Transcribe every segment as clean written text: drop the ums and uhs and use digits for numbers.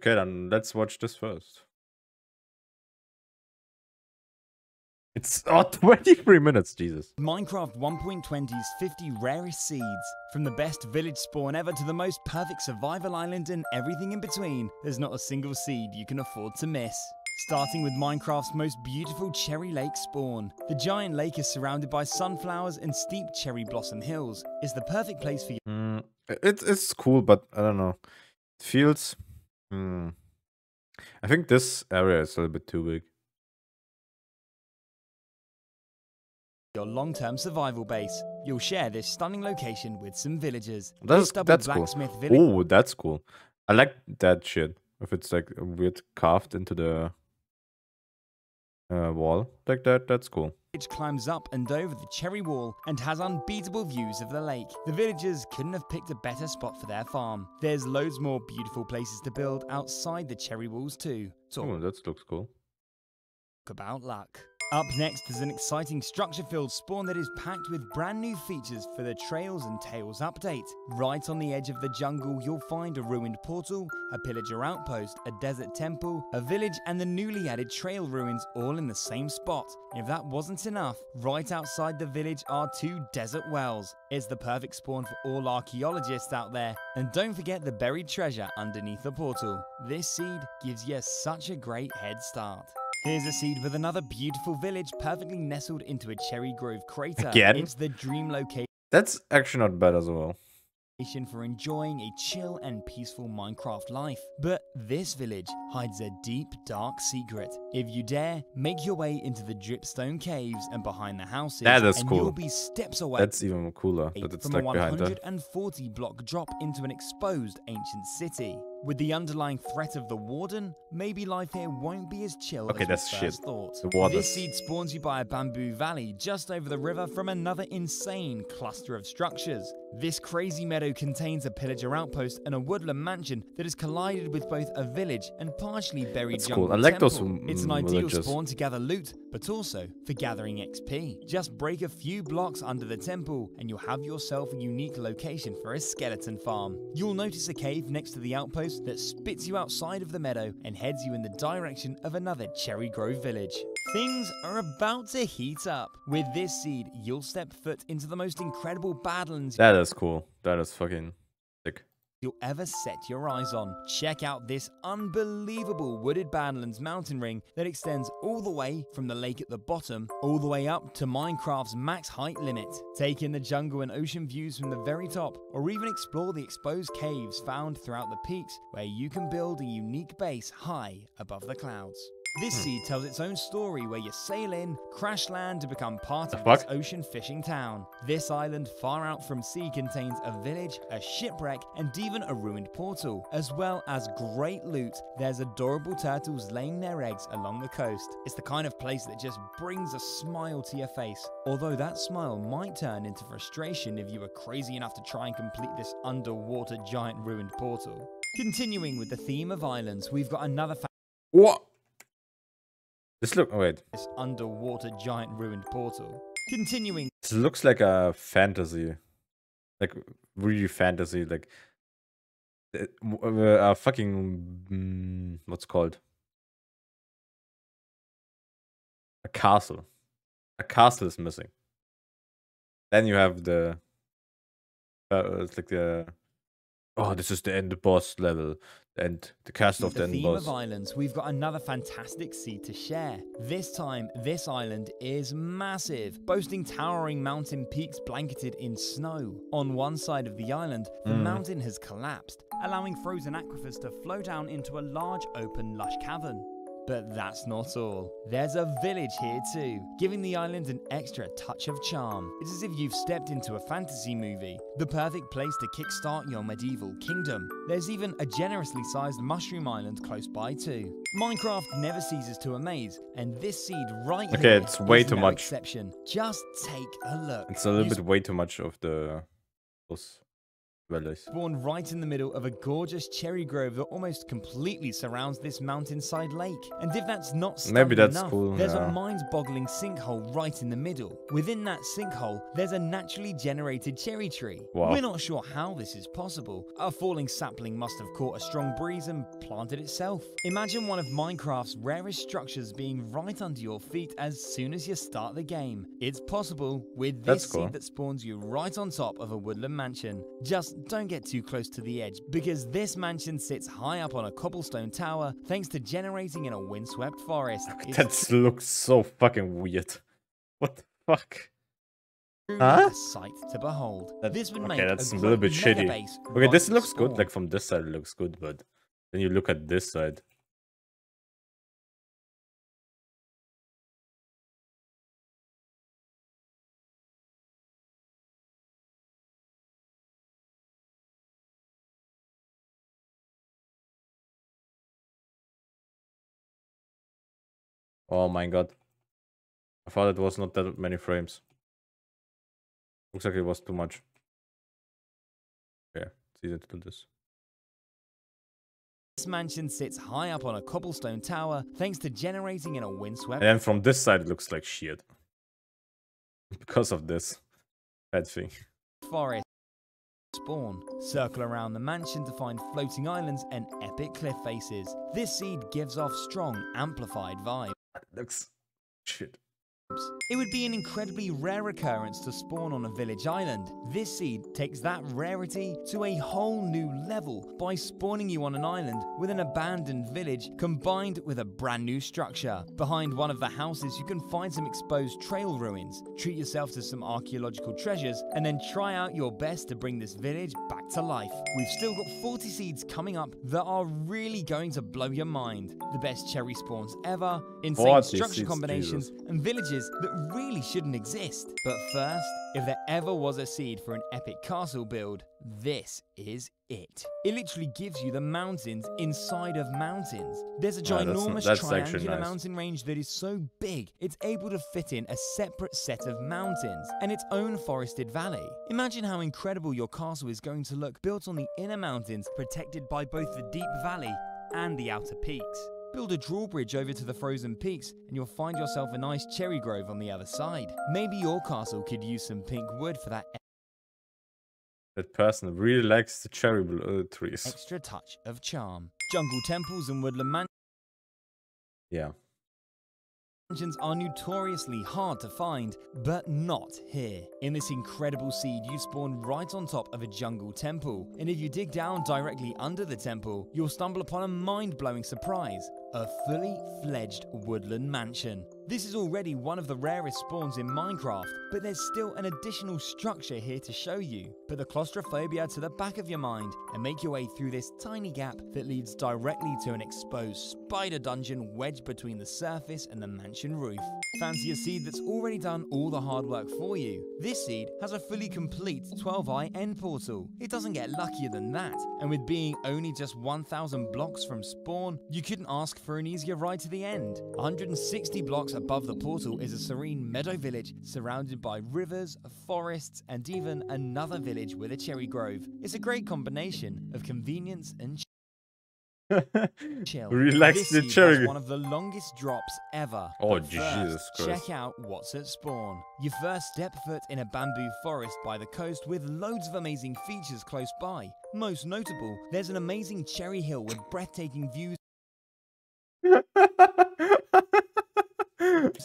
Okay, then let's watch this first. It's 23 minutes, Jesus. Minecraft 1.20's 50 rarest seeds. From the best village spawn ever to the most perfect survival island and everything in between, there's not a single seed you can afford to miss. Starting with Minecraft's most beautiful Cherry Lake spawn. The giant lake is surrounded by sunflowers and steep cherry blossom hills. It's the perfect place for you. It's cool, but I don't know. It feels... I think this area is a little bit too big. Your long-term survival base. You'll share this stunning location with some villagers. That's cool. Village. Oh, that's cool. I like that shit. If it's like weird carved into the wall like that, that's cool. It climbs up and over the cherry wall and has unbeatable views of the lake. The villagers couldn't have picked a better spot for their farm. There's loads more beautiful places to build outside the cherry walls too. Oh, that looks cool. Talk about luck. Up next is an exciting structure-filled spawn that is packed with brand new features for the Trails and Tales update. Right on the edge of the jungle, you'll find a ruined portal, a pillager outpost, a desert temple, a village, and the newly added trail ruins all in the same spot. If that wasn't enough, right outside the village are 2 desert wells. It's the perfect spawn for all archaeologists out there. And don't forget the buried treasure underneath the portal. This seed gives you such a great head start. Here's a seed with another beautiful village perfectly nestled into a cherry grove crater. Again? It's the dream location. That's actually not bad as well. For enjoying a chill and peaceful Minecraft life. But this village hides a deep, dark secret. If you dare, make your way into the dripstone caves and behind the houses. That is and cool. You'll be steps away. That's even cooler that it's from like a behind that. 140 block drop into an exposed ancient city. With the underlying threat of the Warden, maybe life here won't be as chill Okay, as that's we shit. first thought. The Warden. This seed spawns you by a bamboo valley just over the river from another insane cluster of structures. This crazy meadow contains a pillager outpost and a woodland mansion that has collided with both a village and partially buried That's jungle cool. I like those temple. It's an ideal villages. spawn to gather loot, but also for gathering XP. Just break a few blocks under the temple and you'll have yourself a unique location for a skeleton farm. You'll notice a cave next to the outpost that spits you outside of the meadow and heads you in the direction of another Cherry Grove village. Things are about to heat up. With this seed, you'll step foot into the most incredible Badlands That is cool. That is fucking sick. you'll ever set your eyes on. Check out this unbelievable wooded Badlands mountain ring that extends all the way from the lake at the bottom all the way up to Minecraft's max height limit. Take in the jungle and ocean views from the very top, or even explore the exposed caves found throughout the peaks where you can build a unique base high above the clouds. This seed tells its own story where you sail in, crash land to become part of this ocean fishing town. This island far out from sea contains a village, a shipwreck, and even a ruined portal, as well as great loot. There's adorable turtles laying their eggs along the coast. It's the kind of place that just brings a smile to your face, although that smile might turn into frustration if you were crazy enough to try and complete this underwater giant ruined portal. Continuing with the theme of islands, we've got another What? This wait. this underwater giant ruined portal. Continuing. This looks like a fantasy. Like, really fantasy. Like, a fucking, what's it called? A castle. A castle is missing. Then you have the, it's like the, oh, this is the end boss level. And the castle of the end theme boss. of islands, we've got another fantastic seed to share. This time, this island is massive, boasting towering mountain peaks blanketed in snow. On one side of the island, the mountain has collapsed, allowing frozen aquifers to flow down into a large open lush cavern. But that's not all. There's a village here too, giving the island an extra touch of charm. It's as if you've stepped into a fantasy movie, the perfect place to kickstart your medieval kingdom. There's even a generously sized mushroom island close by too. Minecraft never ceases to amaze, and this seed right here it's way is too no much. exception. Just take a look. It's a little bit way too much of those valleys. Spawn right in the middle of a gorgeous cherry grove that almost completely surrounds this mountainside lake. And if that's not stunning Maybe that's enough, cool, there's yeah. a mind-boggling sinkhole right in the middle. Within that sinkhole, there's a naturally generated cherry tree. Wow. We're not sure how this is possible. A falling sapling must have caught a strong breeze and planted itself. Imagine one of Minecraft's rarest structures being right under your feet as soon as you start the game. It's possible with That's this cool. seed that spawns you right on top of a woodland mansion. Just don't get too close to the edge, because this mansion sits high up on a cobblestone tower thanks to generating in a windswept forest. It's That looks so fucking weird. What the fuck? truly Huh? a sight to behold. That- This would okay, make that's a great little bit nether shitty. base Okay, right this to looks good. spawn. Like from this side, it looks good, but then you look at this side. Oh my god. I thought it was not that many frames. Looks like it was too much. Okay, it's easy to do this. This mansion sits high up on a cobblestone tower thanks to generating in a windswept And then from this side, it looks like shit. Because of this bad thing. forest. Spawn. Circle around the mansion to find floating islands and epic cliff faces. This seed gives off strong, amplified vibes. Looks shit. It would be an incredibly rare occurrence to spawn on a village island. This seed takes that rarity to a whole new level by spawning you on an island with an abandoned village combined with a brand new structure. Behind one of the houses you can find some exposed trail ruins, treat yourself to some archaeological treasures, and then try out your best to bring this village back to life. We've still got 40 seeds coming up that are really going to blow your mind. The best cherry spawns ever, insane 40 structure seeds, combinations, Jesus. and villages that really shouldn't exist. But first, if there ever was a seed for an epic castle build, this is it. It literally gives you the mountains inside of mountains. There's a Yeah, ginormous that's actually triangular nice. mountain range that is so big, it's able to fit in a separate set of mountains and its own forested valley. Imagine how incredible your castle is going to look built on the inner mountains, protected by both the deep valley and the outer peaks. Build a drawbridge over to the frozen peaks and you'll find yourself a nice cherry grove on the other side. Maybe your castle could use some pink wood for that That person really likes the cherry trees. extra touch of charm. Jungle temples and woodland Yeah. mansions are notoriously hard to find, but not here. In this incredible seed, you spawn right on top of a jungle temple, and if you dig down directly under the temple, you'll stumble upon a mind-blowing surprise. A fully fledged woodland mansion. This is already one of the rarest spawns in Minecraft, but there's still an additional structure here to show you. Put the claustrophobia to the back of your mind and make your way through this tiny gap that leads directly to an exposed spider dungeon wedged between the surface and the mansion roof. Fancy a seed that's already done all the hard work for you. This seed has a fully complete 12-eye end portal. It doesn't get luckier than that, and with being only just 1,000 blocks from spawn, you couldn't ask for an easier ride to the end. 160 blocks above the portal is a serene meadow village surrounded by rivers, forests, and even another village with a cherry grove. It's a great combination of convenience and chill. Relax This the seed cherry. has one of the longest drops ever. Oh, But first, Jesus Christ. check out what's at spawn. You first step foot in a bamboo forest by the coast with loads of amazing features close by. Most notable, there's an amazing cherry hill with breathtaking views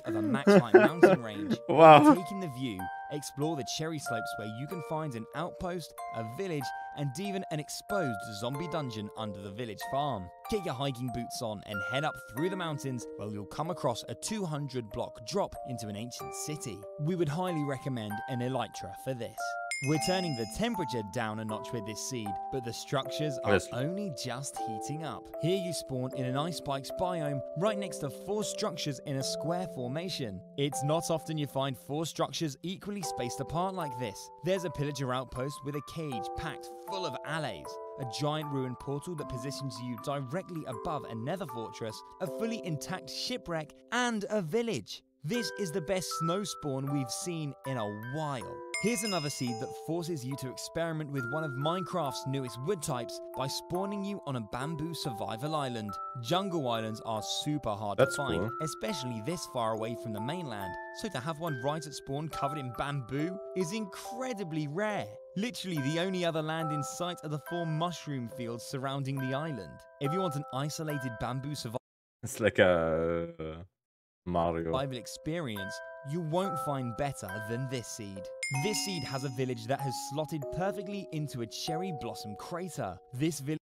of a max-height mountain range. Wow. Taking the view, explore the cherry slopes where you can find an outpost, a village, and even an exposed zombie dungeon under the village farm. Get your hiking boots on and head up through the mountains where you'll come across a 200-block drop into an ancient city. We would highly recommend an elytra for this. We're turning the temperature down a notch with this seed, but the structures are Yes. only just heating up. Here you spawn in an ice spikes biome right next to 4 structures in a square formation. It's not often you find 4 structures equally spaced apart like this. There's a pillager outpost with a cage packed full of allays, a giant ruined portal that positions you directly above a nether fortress, a fully intact shipwreck, and a village. This is the best snow spawn we've seen in a while. Here's another seed that forces you to experiment with one of Minecraft's newest wood types by spawning you on a bamboo survival island. Jungle islands are super hard to find, cool. especially this far away from the mainland, so to have one right at spawn covered in bamboo is incredibly rare. Literally the only other land in sight are the 4 mushroom fields surrounding the island. If you want an isolated bamboo survival It's like a Mario. experience, you won't find better than this seed. This seed has a village that has slotted perfectly into a cherry blossom crater. This village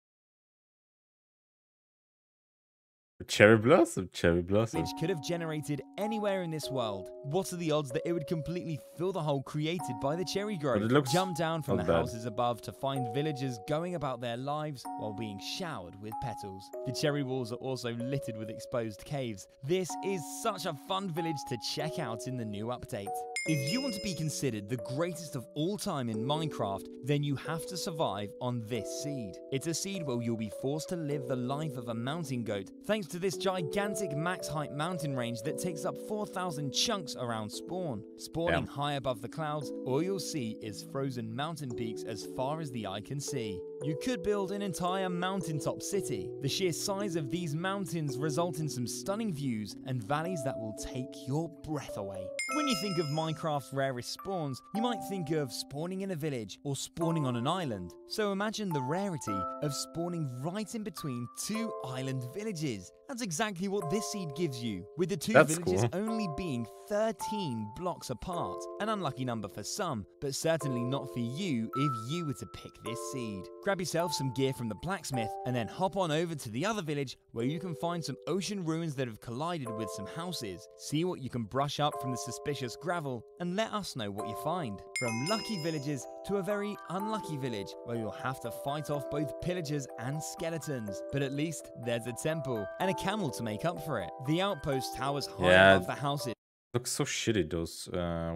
Cherry blossom, cherry blossom. could have generated anywhere in this world. What are the odds that it would completely fill the hole created by the cherry grove? it looks Jump down from the not bad. houses above to find villagers going about their lives while being showered with petals. The cherry walls are also littered with exposed caves. This is such a fun village to check out in the new update. If you want to be considered the greatest of all time in Minecraft, then you have to survive on this seed. It's a seed where you'll be forced to live the life of a mountain goat, thanks to this gigantic max height mountain range that takes up 4,000 chunks around spawn. Spawning high above the clouds, all you'll see is frozen mountain peaks as far as the eye can see. You could build an entire mountaintop city. The sheer size of these mountains result in some stunning views and valleys that will take your breath away. When you think of Minecraft's rarest spawns, you might think of spawning in a village or spawning on an island. So imagine the rarity of spawning right in between 2 island villages. That's exactly what this seed gives you, with the 2 villages only being 13 blocks apart. An unlucky number for some, but certainly not for you if you were to pick this seed. Grab yourself some gear from the blacksmith and then hop on over to the other village where you can find some ocean ruins that have collided with some houses. See what you can brush up from the suspicious gravel and let us know what you find. From lucky villages to a very unlucky village where you'll have to fight off both pillagers and skeletons. But at least there's a temple and a camel to make up for it. The outpost towers high above the houses. Looks so shitty, those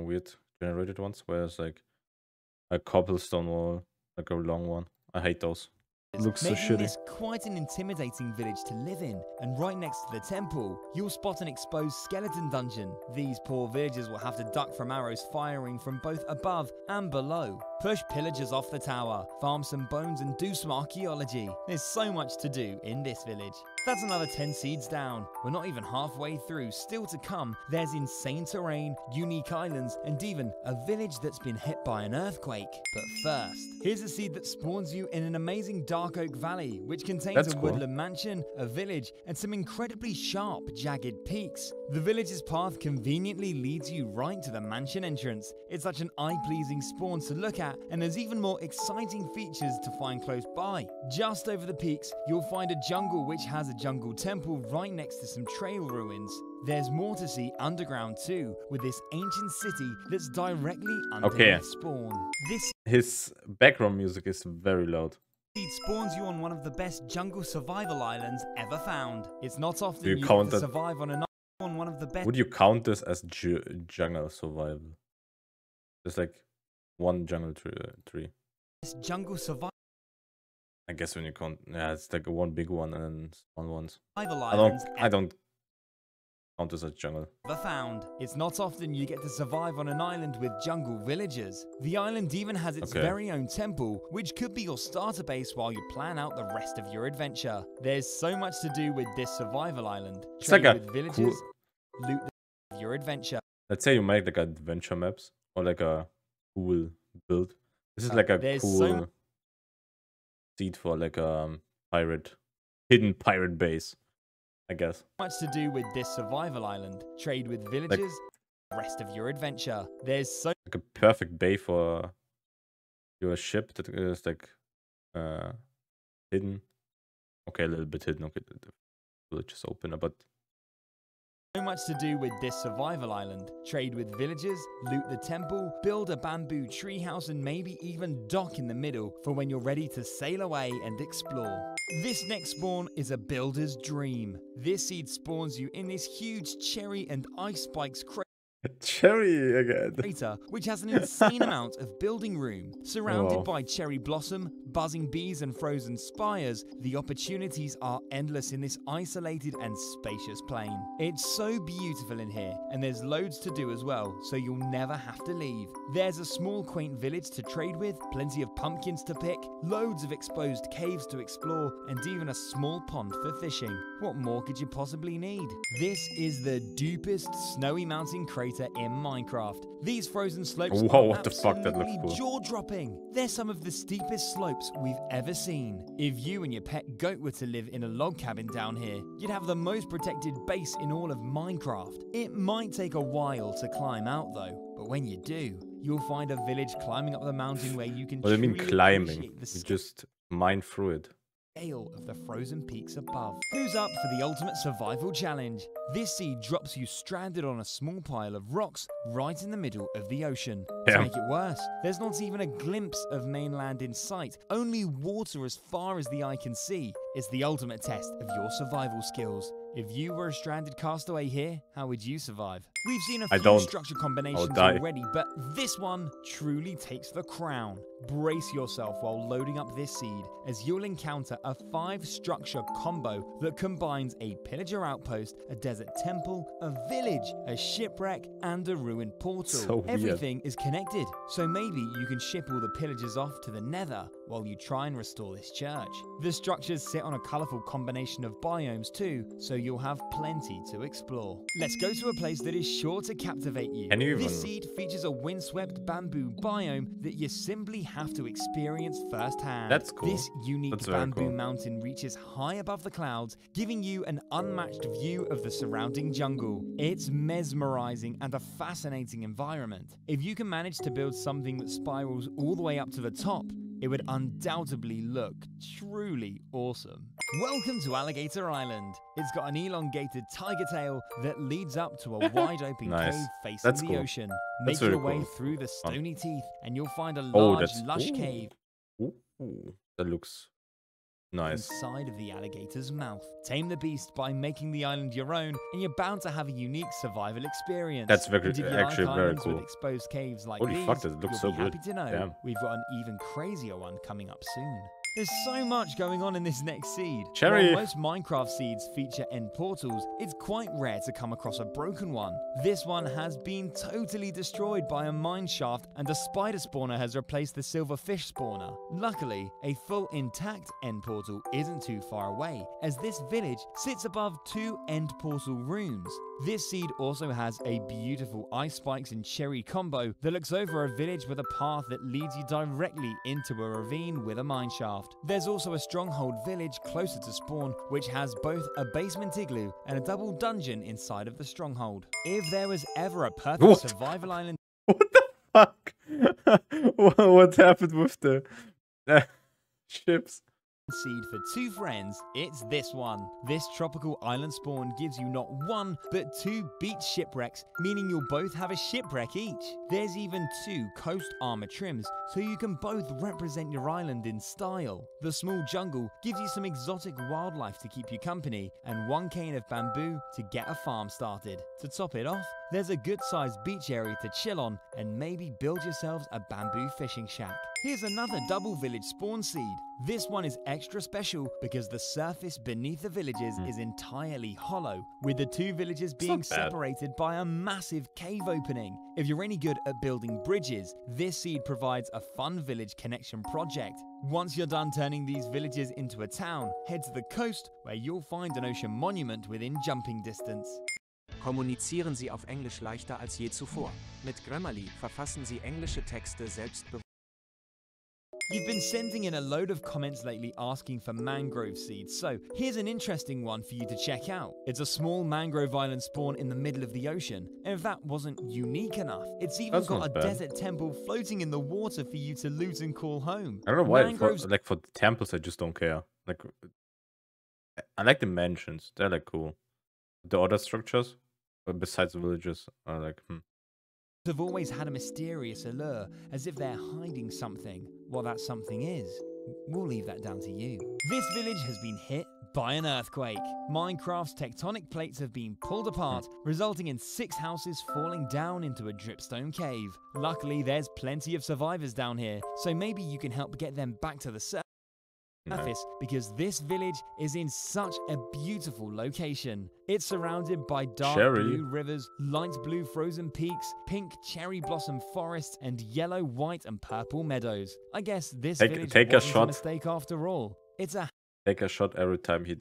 weird generated ones, where it's like a cobblestone wall, like a long one. I hate those. It looks so making shitty. this quite an intimidating village to live in. And right next to the temple, you'll spot an exposed skeleton dungeon. These poor villagers will have to duck from arrows firing from both above and below. Push pillagers off the tower, farm some bones and do some archaeology. There's so much to do in this village. That's another 10 seeds down. We're not even halfway through. Still to come, there's insane terrain, unique islands, and even a village that's been hit by an earthquake. But first, here's a seed that spawns you in an amazing Dark Oak Valley, which contains a woodland mansion, a village, and some incredibly sharp, jagged peaks. The village's path conveniently leads you right to the mansion entrance. It's such an eye-pleasing spawn to look at, and there's even more exciting features to find close by. Just over the peaks, you'll find a jungle which has a jungle temple right next to some trail ruins. There's more to see underground too, with this ancient city that's directly underneath spawn. His background music is very loud. Seed spawns you on one of the best jungle survival islands ever found. It's not often you get to survive on an island on one of the best. Would you count this as jungle survival? There's like one jungle tree. Jungle survival. I guess when you count, it's like one big one and small ones. I don't count this as jungle. Found. It's not often you get to survive on an island with jungle villagers. The island even has its very own temple, which could be your starter base while you plan out the rest of your adventure. There's so much to do with this survival island. It's like a with villagers, loot your adventure. Let's say you make like adventure maps or like a cool build. This is like a cool seed for like a hidden pirate base, I guess. Much to do with this survival island. Trade with villagers, rest of your adventure. There's so like a perfect bay for your ship that is like hidden. Okay, a little bit hidden. Okay, the village is open, but much to do with this survival island. Trade with villagers, loot the temple, build a bamboo treehouse, and maybe even dock in the middle for when you're ready to sail away and explore. This next spawn is a builder's dream. This seed spawns you in this huge cherry and ice spikes crate. Cherry again. crater, which has an insane amount of building room. Surrounded Wow. by cherry blossom, buzzing bees, and frozen spires, the opportunities are endless in this isolated and spacious plain. It's so beautiful in here, and there's loads to do as well, so you'll never have to leave. There's a small quaint village to trade with, plenty of pumpkins to pick, loads of exposed caves to explore, and even a small pond for fishing. What more could you possibly need? This is the deepest snowy mountain crater in Minecraft. These frozen slopes Whoa, are what the fuck, that looks absolutely cool. jaw-dropping. They're some of the steepest slopes we've ever seen. If you and your pet goat were to live in a log cabin down here, you'd have the most protected base in all of Minecraft. It might take a while to climb out though, but when you do, you'll find a village climbing up the mountain where you can What do you mean truly climbing? appreciate the You just mine through it. scale of the frozen peaks above. Who's up for the ultimate survival challenge? This seed drops you stranded on a small pile of rocks right in the middle of the ocean. To Yeah. make it worse, there's not even a glimpse of mainland in sight, only water as far as the eye can see. It's the ultimate test of your survival skills. If you were a stranded castaway here, how would you survive? We've seen a I few don't. structure combinations die. already, but this one truly takes the crown. Brace yourself while loading up this seed, as you'll encounter a 5-structure combo that combines a pillager outpost, a desert temple, a village, a shipwreck, and a ruined portal. So weird. Everything is connected, so maybe you can ship all the pillagers off to the nether while you try and restore this church. The structures sit on a colourful combination of biomes too, so you'll have plenty to explore. Let's go to a place that is sure to captivate you. Can you This even- seed features a windswept bamboo biome that you simply have to experience firsthand. That's cool. This unique That's very bamboo cool. mountain reaches high above the clouds, giving you an unmatched view of the surrounding jungle. It's mesmerizing and a fascinating environment. If you can manage to build something that spirals all the way up to the top, it would undoubtedly look truly awesome. Welcome to Alligator Island. It's got an elongated tiger tail that leads up to a wide open Nice. cave facing That's the cool. ocean. That's Make your very way cool. through the Fun. stony teeth and you'll find a Oh, large, that's lush ooh. cave Ooh, that looks nice. inside of the alligator's mouth. Tame the beast by making the island your own, and you're bound to have a unique survival experience. That's very- And if you actually like very islands with cool. exposed caves like Holy these, fuck, that looks you'll so be good. happy to know Damn. we've got an even crazier one coming up soon. There's so much going on in this next seed. Cherry. While most Minecraft seeds feature end portals, it's quite rare to come across a broken one. This one has been totally destroyed by a mine shaft, and a spider spawner has replaced the silverfish spawner. Luckily, a full intact end portal isn't too far away, as this village sits above 2 end portal runes. This seed also has a beautiful ice spikes and cherry combo that looks over a village with a path that leads you directly into a ravine with a mine shaft. There's also a stronghold village closer to spawn, which has both a basement igloo and a double dungeon inside of the stronghold. If there was ever a perfect What? survival island What the fuck? What happened with the ships? seed for 2 friends, it's this one. This tropical island spawn gives you not 1, but 2 beach shipwrecks, meaning you'll both have a shipwreck each. There's even 2 coast armor trims, so you can both represent your island in style. The small jungle gives you some exotic wildlife to keep you company, and 1 cane of bamboo to get a farm started. To top it off, there's a good-sized beach area to chill on, and maybe build yourselves a bamboo fishing shack. Here's another double village spawn seed. This one is extra special because the surface beneath the villages is entirely hollow, with the 2 villages being not bad. separated by a massive cave opening. If you're any good at building bridges, this seed provides a fun village connection project. Once you're done turning these villages into a town, head to the coast where you'll find an ocean monument within jumping distance. Kommunizieren Sie auf Englisch leichter als je zuvor. Mit Grammarly verfassen Sie englische Texte selbstbewusst. You've been sending in a load of comments lately asking for mangrove seeds, so here's an interesting one for you to check out. It's a small mangrove island spawn in the middle of the ocean, and if that wasn't unique enough, it's even That's got not a bad. desert temple floating in the water for you to loot and call home. I don't know why. Mangroves For the temples, I just don't care. Like, I like the mansions. They're like cool. The other structures, besides the villages, are like, have always had a mysterious allure, as if they're hiding something. What that something is, we'll leave that down to you. This village has been hit by an earthquake. Minecraft's tectonic plates have been pulled apart, resulting in 6 houses falling down into a dripstone cave. Luckily, there's plenty of survivors down here, so maybe you can help get them back to the surface, because this village is in such a beautiful location. It's surrounded by dark blue rivers, light blue frozen peaks, pink cherry blossom forests, and yellow, white, and purple meadows. I guess this village wasn't a mistake after all. It's a Take a shot every time he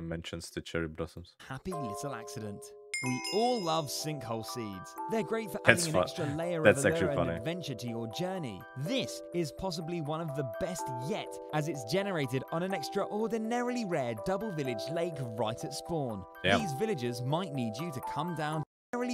mentions the cherry blossoms. Happy little accident. We all love sinkhole seeds. They're great for adding an extra layer of allure and adventure to your journey. This is possibly one of the best yet, as it's generated on an extraordinarily rare double village lake right at spawn. These villagers might need you to come down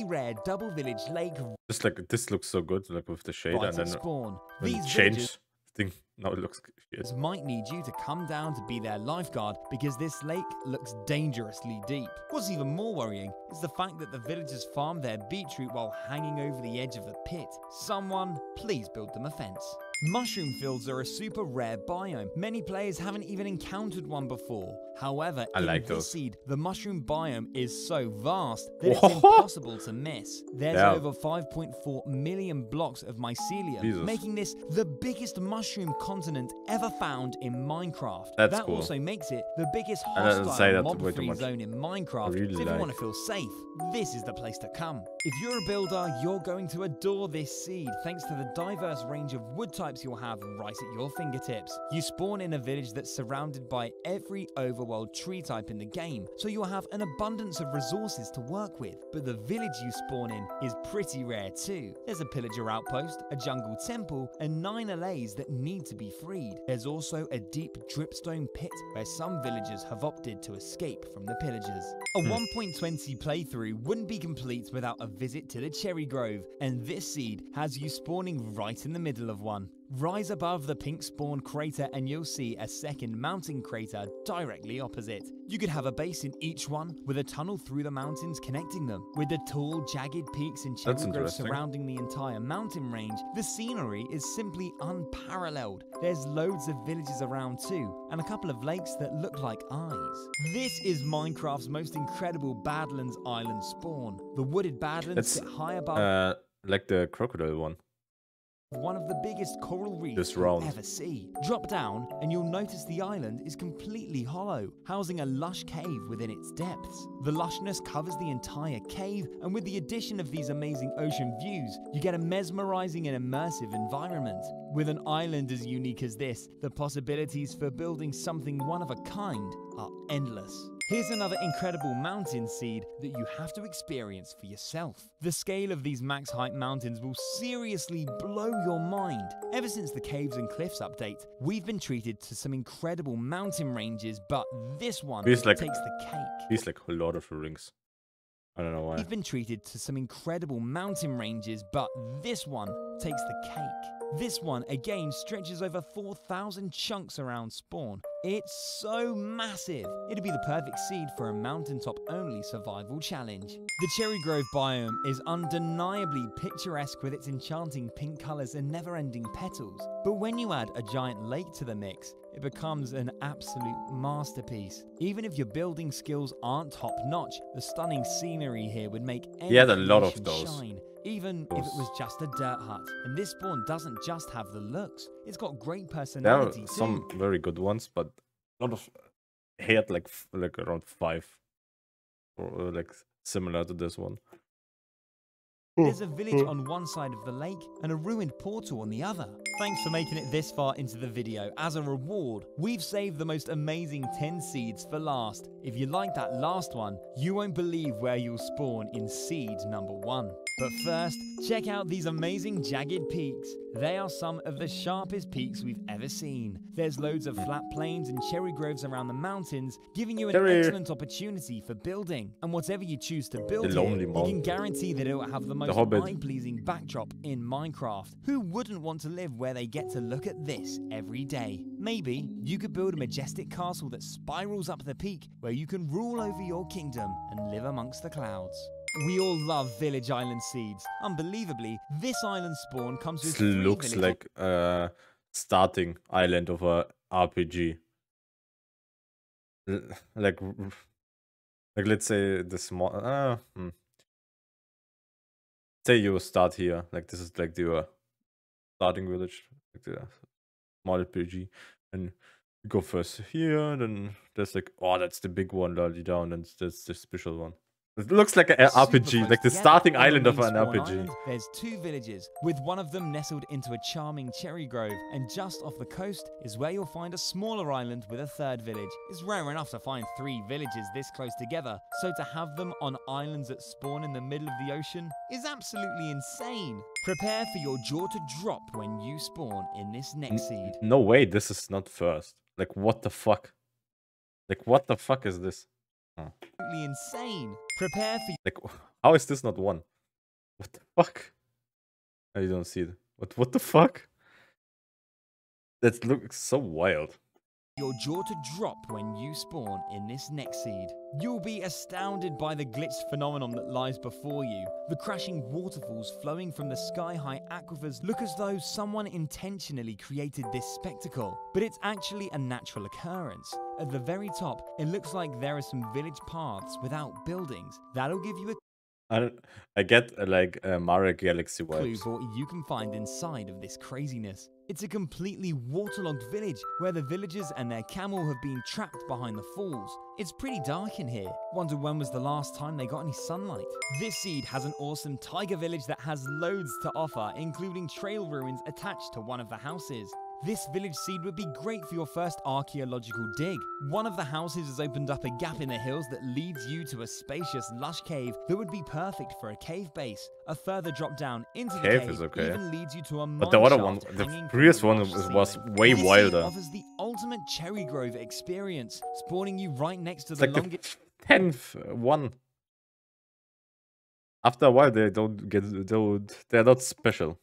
rare double village lake. Just like this looks so good, like with the shade, right and then spawn. These change thing. Now it looks shit. Might need you to come down to be their lifeguard because this lake looks dangerously deep. What's even more worrying is the fact that the villagers farm their beetroot while hanging over the edge of the pit. Someone, please build them a fence. Mushroom fields are a super rare biome. Many players haven't even encountered one before. However, in this seed, the mushroom biome is so vast that it's impossible to miss. There's over 5.4 million blocks of mycelium, making this the biggest mushroom continent ever found in Minecraft. That cool. Also makes it the biggest hostile mob-free zone in Minecraft. So if you want to feel safe, this is the place to come. If you're a builder, you're going to adore this seed thanks to the diverse range of wood types you'll have right at your fingertips. You spawn in a village that's surrounded by every overworld tree type in the game, so you'll have an abundance of resources to work with. But the village you spawn in is pretty rare too. There's a pillager outpost, a jungle temple, and 9 allays that need to be freed. There's also a deep dripstone pit where some villagers have opted to escape from the pillagers. A 1.20 playthrough wouldn't be complete without a visit to the Cherry Grove, and this seed has you spawning right in the middle of one. Rise above the pink spawn crater and you'll see a second mountain crater directly opposite. You could have a base in each one with a tunnel through the mountains connecting them. With the tall, jagged peaks and cherry groves surrounding the entire mountain range, the scenery is simply unparalleled. There's loads of villages around too, and a couple of lakes that look like eyes. This is Minecraft's most incredible Badlands Island spawn. The wooded Badlands sit high above... like the crocodile one. One of the biggest coral reefs you'll ever see. Drop down and you'll notice the island is completely hollow, housing a lush cave within its depths. The lushness covers the entire cave, and with the addition of these amazing ocean views, you get a mesmerizing and immersive environment. With an island as unique as this, the possibilities for building something one of a kind are endless. Here's another incredible mountain seed that you have to experience for yourself. The scale of these max height mountains will seriously blow your mind. Ever since the Caves and Cliffs update, we've been treated to some incredible mountain ranges, but this one takes the cake. He's like Lord of the Rings. I don't know why. We've been treated to some incredible mountain ranges, but this one takes the cake. This one, again, stretches over 4,000 chunks around spawn. It's so massive. It'd be the perfect seed for a mountaintop-only survival challenge. The Cherry Grove biome is undeniably picturesque with its enchanting pink colors and never-ending petals. But when you add a giant lake to the mix, it becomes an absolute masterpiece. Even if your building skills aren't top-notch, the stunning scenery here would make any a lot of those. Shine. Even if it was just a dirt hut. And this spawn doesn't just have the looks, it's got great personality too. There are some very good ones, but a lot of had like around 5 or like similar to this one. There's a village on one side of the lake and a ruined portal on the other. Thanks for making it this far into the video. As a reward, we've saved the most amazing 10 seeds for last. If you like that last one, you won't believe where you'll spawn in seed number 1. But first, check out these amazing jagged peaks. They are some of the sharpest peaks we've ever seen. There's loads of flat plains and cherry groves around the mountains, giving you an excellent opportunity for building. And whatever you choose to build here, you can guarantee that it will have the most eye-pleasing backdrop in Minecraft. Who wouldn't want to live where they get to look at this every day? Maybe you could build a majestic castle that spirals up the peak, where you can rule over your kingdom and live amongst the clouds. We all love Village Island seeds. Unbelievably, this island spawn comes with 3 looks like a starting island of a RPG. Like, let's say the small. Say you start here. Like this is like your starting village, like the small RPG, and you go first here. Then there's like, oh, that's the big one, down, and that's the special one. It looks like an Super RPG, close like the together starting on the island of main an spawn RPG. island, there's 2 villages, with one of them nestled into a charming cherry grove, and just off the coast is where you'll find a smaller island with a 3rd village. It's rare enough to find 3 villages this close together, so to have them on islands that spawn in the middle of the ocean is absolutely insane. Prepare for your jaw to drop when you spawn in this next seed. No way, this is not first. Like, what the fuck? Like, what the fuck is this? Absolutely insane. Prepare for Like, how is this not one? What the fuck? Oh, you don't see it. What the fuck? That looks so wild. your jaw to drop when you spawn in this next seed. You'll be astounded by the glitched phenomenon that lies before you. The crashing waterfalls flowing from the sky-high aquifers look as though someone intentionally created this spectacle, but it's actually a natural occurrence. At the very top, it looks like there are some village paths without buildings. That'll give you a I get like Mario Galaxy clue vibes. for what you can find inside of this craziness. It's a completely waterlogged village where the villagers and their camel have been trapped behind the falls. It's pretty dark in here. Wonder when was the last time they got any sunlight. This seed has an awesome tiger village that has loads to offer, including trail ruins attached to one of the houses. This village seed would be great for your first archaeological dig. One of the houses has opened up a gap in the hills that leads you to a spacious, lush cave that would be perfect for a cave base. A further drop down into the Cave cave is okay. even leads you to a But the other one, mineshaft the hanging from previous the one lush was ceiling. way This seed wilder. offers the ultimate cherry grove experience, spawning you right next to It's the like longest the 10th one. After a while, they're not special.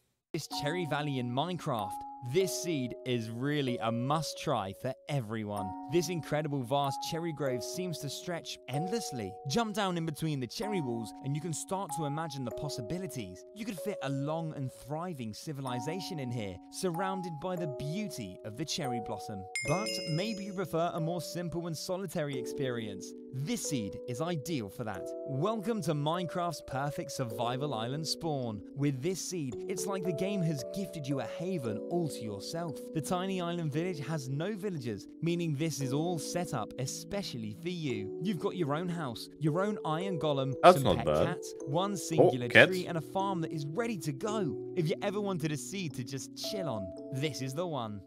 Cherry Valley in Minecraft. This seed is really a must-try for everyone. This incredible vast cherry grove seems to stretch endlessly. Jump down in between the cherry walls and you can start to imagine the possibilities. You could fit a long and thriving civilization in here, surrounded by the beauty of the cherry blossom. But maybe you prefer a more simple and solitary experience. This seed is ideal for that. Welcome to Minecraft's perfect survival island spawn. With this seed, it's like the game has gifted you a haven all to yourself. The tiny island village has no villagers, meaning this is all set up especially for you. You've got your own house, your own iron golem, That's some not pet bad. cats, one singular cats. tree, and a farm that is ready to go. If you ever wanted a seed to just chill on, this is the one.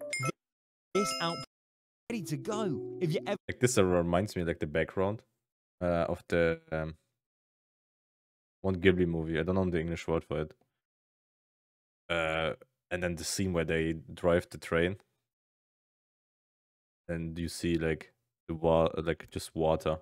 This out ready to go. If you ever Like this reminds me like the background of the one Ghibli movie. I don't know the English word for it. And then the scene where they drive the train, and you see like the like just water.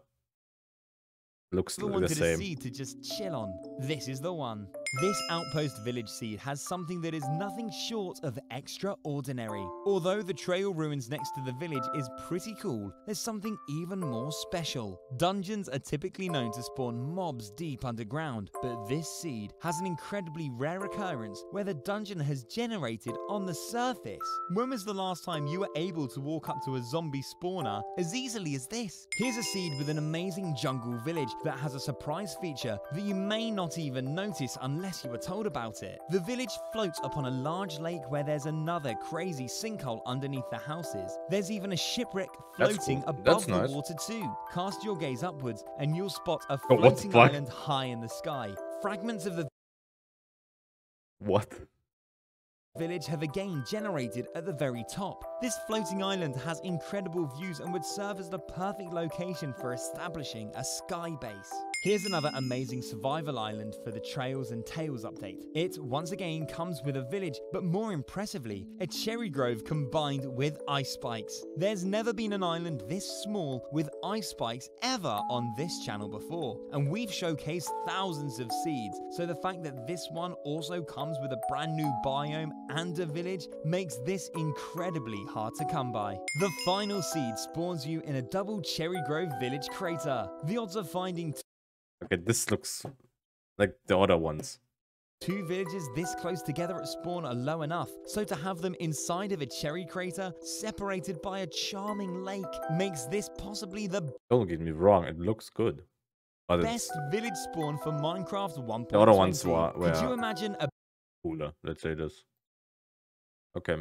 Looks ever the wanted a same. seed to just chill on, this is the one. This outpost village seed has something that is nothing short of extraordinary. Although the trail ruins next to the village is pretty cool, there's something even more special. Dungeons are typically known to spawn mobs deep underground, but this seed has an incredibly rare occurrence where the dungeon has generated on the surface. When was the last time you were able to walk up to a zombie spawner as easily as this? Here's a seed with an amazing jungle village that has a surprise feature that you may not even notice unless you were told about it. The village floats upon a large lake where there's another crazy sinkhole underneath the houses. There's even a shipwreck That's floating cool. above That's the nice. water too. Cast your gaze upwards and you'll spot a Oh, what the floating fuck? island high in the sky. Fragments of the What? village have again generated at the very top. This floating island has incredible views and would serve as the perfect location for establishing a sky base. Here's another amazing survival island for the Trails and Tales update. It once again comes with a village, but more impressively, a cherry grove combined with ice spikes. There's never been an island this small with ice spikes ever on this channel before, and we've showcased thousands of seeds, so the fact that this one also comes with a brand new biome and a village makes this incredibly hard to come by. The final seed spawns you in a double Cherry Grove village crater. The odds of finding Okay, this looks like the other ones. 2 villages this close together at spawn are low enough, so to have them inside of a cherry crater, separated by a charming lake, makes this possibly the Don't get me wrong, it looks good. But best village spawn for Minecraft 1.20. the other ones were Could you imagine a cooler, let's say this. Okay.